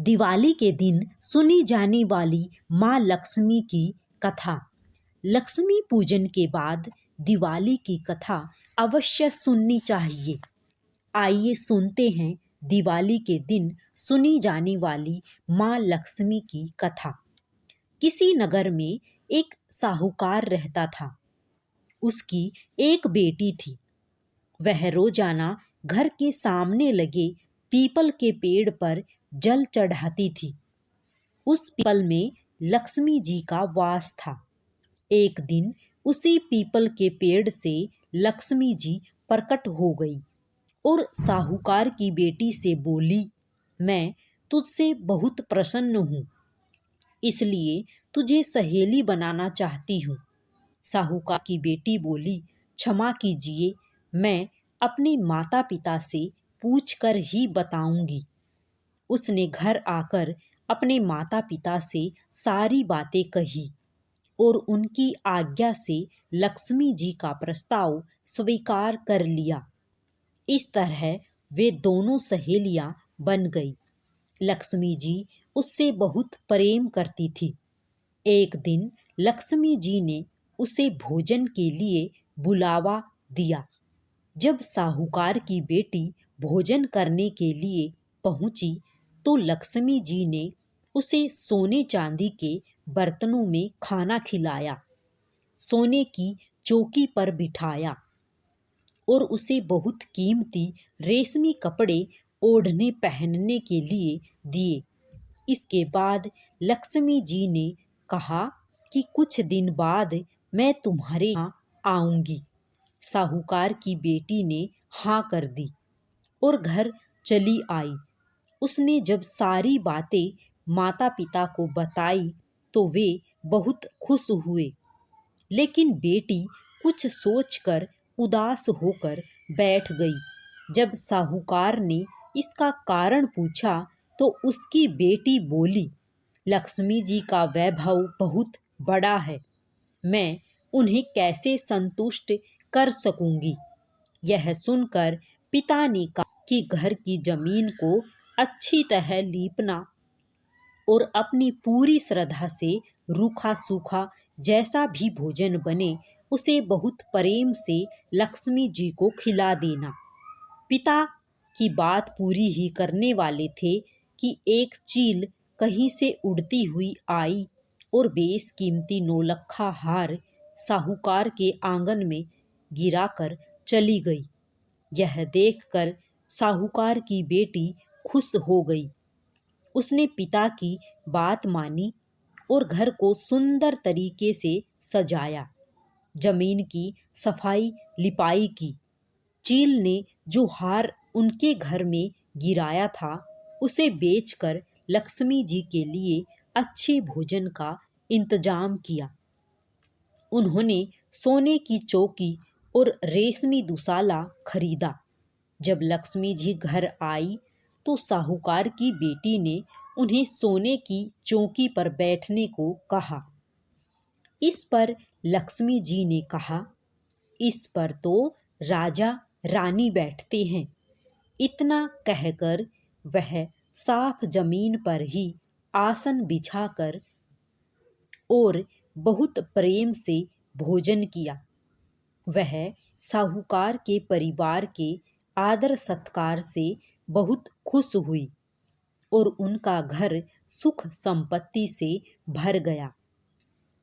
दिवाली के दिन सुनी जाने वाली माँ लक्ष्मी की कथा। लक्ष्मी पूजन के बाद दिवाली की कथा अवश्य सुननी चाहिए। आइए सुनते हैं दिवाली के दिन सुनी जाने वाली माँ लक्ष्मी की कथा। किसी नगर में एक साहूकार रहता था। उसकी एक बेटी थी। वह रोजाना घर के सामने लगे पीपल के पेड़ पर जल चढ़ाती थी। उस पीपल में लक्ष्मी जी का वास था। एक दिन उसी पीपल के पेड़ से लक्ष्मी जी प्रकट हो गई और साहूकार की बेटी से बोली, मैं तुझसे बहुत प्रसन्न हूँ, इसलिए तुझे सहेली बनाना चाहती हूँ। साहूकार की बेटी बोली, क्षमा कीजिए, मैं अपने माता पिता से पूछकर ही बताऊंगी। उसने घर आकर अपने माता पिता से सारी बातें कही और उनकी आज्ञा से लक्ष्मी जी का प्रस्ताव स्वीकार कर लिया। इस तरह वे दोनों सहेलियां बन गई। लक्ष्मी जी उससे बहुत प्रेम करती थी। एक दिन लक्ष्मी जी ने उसे भोजन के लिए बुलावा दिया। जब साहूकार की बेटी भोजन करने के लिए पहुंची तो लक्ष्मी जी ने उसे सोने चांदी के बर्तनों में खाना खिलाया, सोने की चौकी पर बिठाया और उसे बहुत कीमती रेशमी कपड़े ओढ़ने पहनने के लिए दिए। इसके बाद लक्ष्मी जी ने कहा कि कुछ दिन बाद मैं तुम्हारे यहाँ आऊंगी। साहूकार की बेटी ने हाँ कर दी और घर चली आई। उसने जब सारी बातें माता पिता को बताई तो वे बहुत खुश हुए। लेकिन बेटी कुछ सोचकर उदास होकर बैठ गई। जब साहूकार ने इसका कारण पूछा तो उसकी बेटी बोली, लक्ष्मी जी का वैभव बहुत बड़ा है, मैं उन्हें कैसे संतुष्ट कर सकूंगी। यह सुनकर पिता ने कहा कि घर की जमीन को अच्छी तरह लीपना और अपनी पूरी श्रद्धा से रूखा सूखा जैसा भी भोजन बने उसे बहुत प्रेम से लक्ष्मी जी को खिला देना। पिता की बात पूरी ही करने वाले थे कि एक चील कहीं से उड़ती हुई आई और बेशकीमती नौलखा हार साहूकार के आंगन में गिराकर चली गई। यह देखकर साहूकार की बेटी खुश हो गई। उसने पिता की बात मानी और घर को सुंदर तरीके से सजाया, जमीन की सफाई लिपाई की। चील ने जो हार उनके घर में गिराया था उसे बेचकर लक्ष्मी जी के लिए अच्छे भोजन का इंतजाम किया। उन्होंने सोने की चौकी और रेशमी दुसाला खरीदा। जब लक्ष्मी जी घर आई तो साहूकार की बेटी ने उन्हें सोने की चौकी पर बैठने को कहा। इस पर लक्ष्मी जी ने कहा, इस पर तो राजा रानी बैठते हैं। इतना कहकर वह साफ जमीन पर ही आसन बिछाकर और बहुत प्रेम से भोजन किया। वह साहूकार के परिवार के आदर सत्कार से बहुत खुश हुई और उनका घर सुख संपत्ति से भर गया।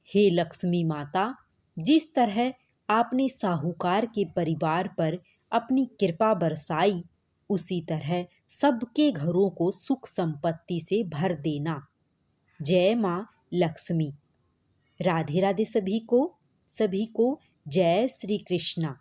हे लक्ष्मी माता, जिस तरह आपने साहूकार के परिवार पर अपनी कृपा बरसाई, उसी तरह सबके घरों को सुख संपत्ति से भर देना। जय माँ लक्ष्मी। राधे राधे सभी को। जय श्री कृष्णा।